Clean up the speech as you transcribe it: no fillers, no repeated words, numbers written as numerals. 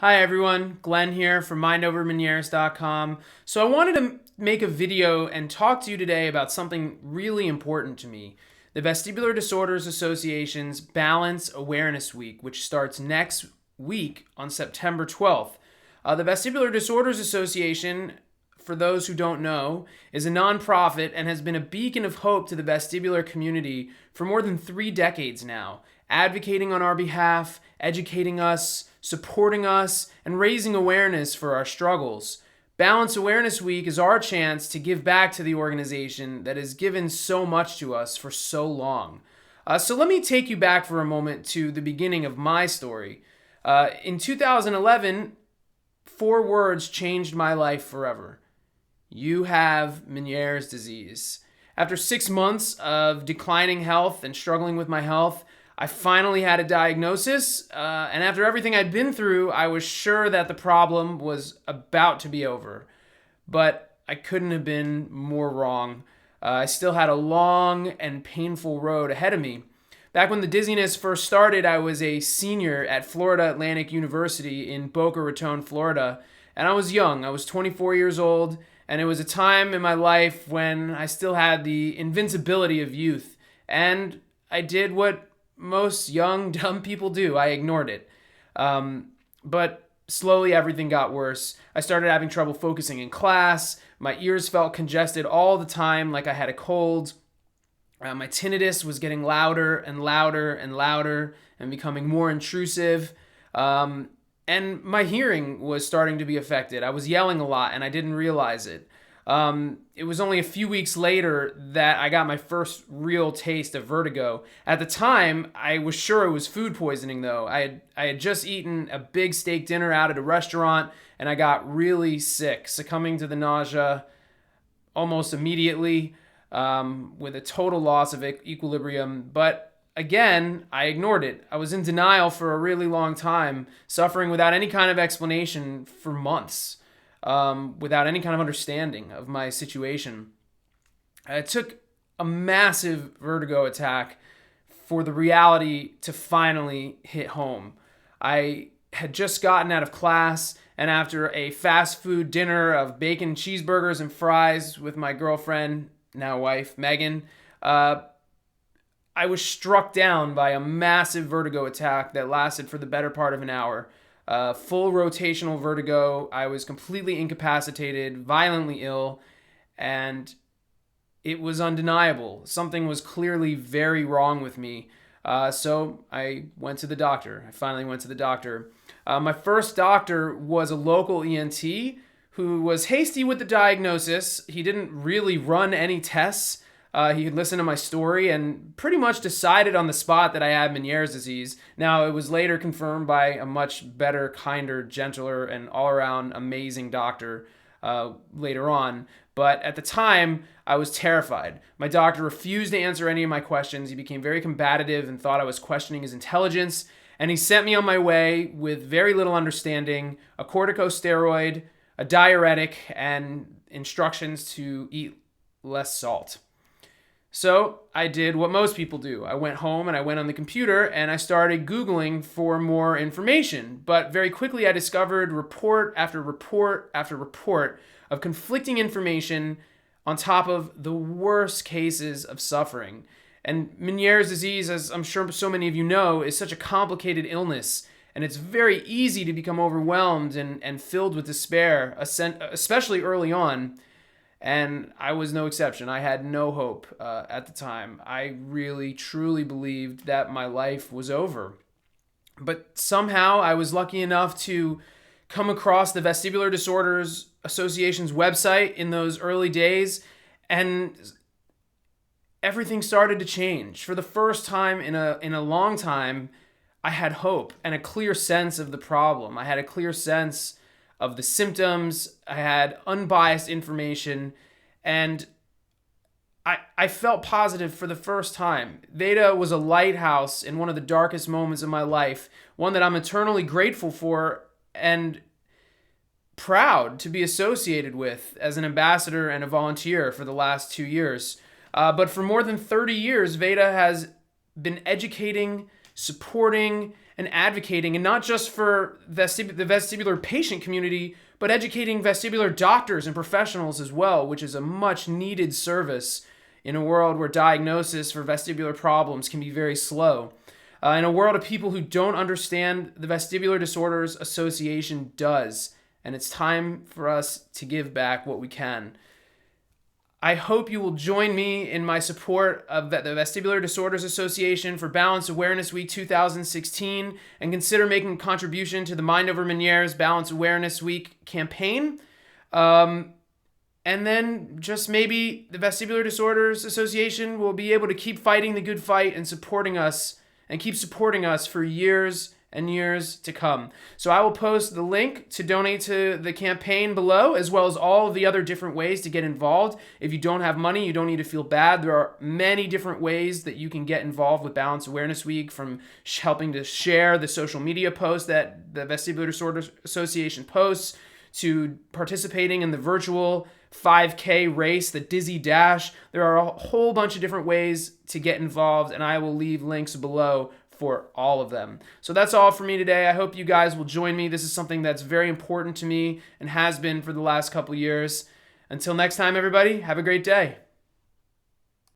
Hi everyone, Glenn here from mindovermenieres.com. So I wanted to make a video and talk to you today about something really important to me. The Vestibular Disorders Association's Balance Awareness Week, which starts next week on September 12th. The Vestibular Disorders Association, for those who don't know, is a nonprofit and has been a beacon of hope to the vestibular community for more than 3 decades now, advocating on our behalf, educating us, supporting us, and raising awareness for our struggles. Balance Awareness Week is our chance to give back to the organization that has given so much to us for so long. So let me take you back for a moment to the beginning of my story. In 2011, 4 words changed my life forever. You have Meniere's disease. After 6 months of declining health and struggling with my health, I finally had a diagnosis, and after everything I'd been through, I was sure that the problem was about to be over. But I couldn't have been more wrong. I still had a long and painful road ahead of me. Back when the dizziness first started, I was a senior at Florida Atlantic University in Boca Raton, Florida, and I was young. I was 24 years old, and it was a time in my life when I still had the invincibility of youth, and I did what most young, dumb people do. I ignored it. But slowly everything got worse. I started having trouble focusing in class. My ears felt congested all the time, like I had a cold. My tinnitus was getting louder and louder and louder and becoming more intrusive. And my hearing was starting to be affected. I was yelling a lot and I didn't realize it. It was only a few weeks later that I got my first real taste of vertigo. At the time, I was sure it was food poisoning though. I had just eaten a big steak dinner out at a restaurant and I got really sick, succumbing to the nausea almost immediately, with a total loss of equilibrium. But again, I ignored it. I was in denial for a really long time, suffering without any kind of explanation for months. Without any kind of understanding of my situation. It took a massive vertigo attack for the reality to finally hit home. I had just gotten out of class, and after a fast food dinner of bacon cheeseburgers and fries with my girlfriend, now wife, Megan, I was struck down by a massive vertigo attack that lasted for the better part of an hour. Full rotational vertigo. I was completely incapacitated, violently ill, and it was undeniable. Something was clearly very wrong with me. So I went to the doctor. I finally went to the doctor. My first doctor was a local ENT who was hasty with the diagnosis. He didn't really run any tests. He had listened to my story and pretty much decided on the spot that I had Meniere's disease. Now, it was later confirmed by a much better, kinder, gentler, and all-around amazing doctor later on. But at the time, I was terrified. My doctor refused to answer any of my questions. He became very combative and thought I was questioning his intelligence. And he sent me on my way with very little understanding, a corticosteroid, a diuretic, and instructions to eat less salt. So I did what most people do. I went home and I went on the computer and I started Googling for more information. But very quickly I discovered report after report after report of conflicting information on top of the worst cases of suffering. And Meniere's disease, as I'm sure so many of you know, is such a complicated illness. And it's very easy to become overwhelmed and filled with despair, especially early on. And I was no exception. I had no hope at the time. I really, truly believed that my life was over. But somehow I was lucky enough to come across the Vestibular Disorders Association's website in those early days, and everything started to change. For the first time in a long time, I had hope and a clear sense of the problem. I had a clear sense of the symptoms. I had unbiased information, and I felt positive for the first time. VEDA was a lighthouse in one of the darkest moments of my life, one that I'm eternally grateful for and proud to be associated with as an ambassador and a volunteer for the last 2 years. But for more than 30 years, VEDA has been educating, supporting, and advocating, and not just for the vestibular patient community, but educating vestibular doctors and professionals as well, which is a much needed service in a world where diagnosis for vestibular problems can be very slow. In a world of people who don't understand, the Vestibular Disorders Association does, and it's time for us to give back what we can. I hope you will join me in my support of the Vestibular Disorders Association for Balance Awareness Week 2016, and consider making a contribution to the Mind Over Meniere's Balance Awareness Week campaign. And then just maybe the Vestibular Disorders Association will be able to keep fighting the good fight and supporting us, and keep supporting us for years and years to come. So I will post the link to donate to the campaign below, as well as all of the other different ways to get involved. If you don't have money, you don't need to feel bad. There are many different ways that you can get involved with Balance Awareness Week, from helping to share the social media posts that the Vestibular Disorders Association posts, to participating in the virtual 5K race, the Dizzy Dash. There are a whole bunch of different ways to get involved, and I will leave links below for all of them. So that's all for me today. I hope you guys will join me. This is something that's very important to me and has been for the last couple years. Until next time, everybody, have a great day.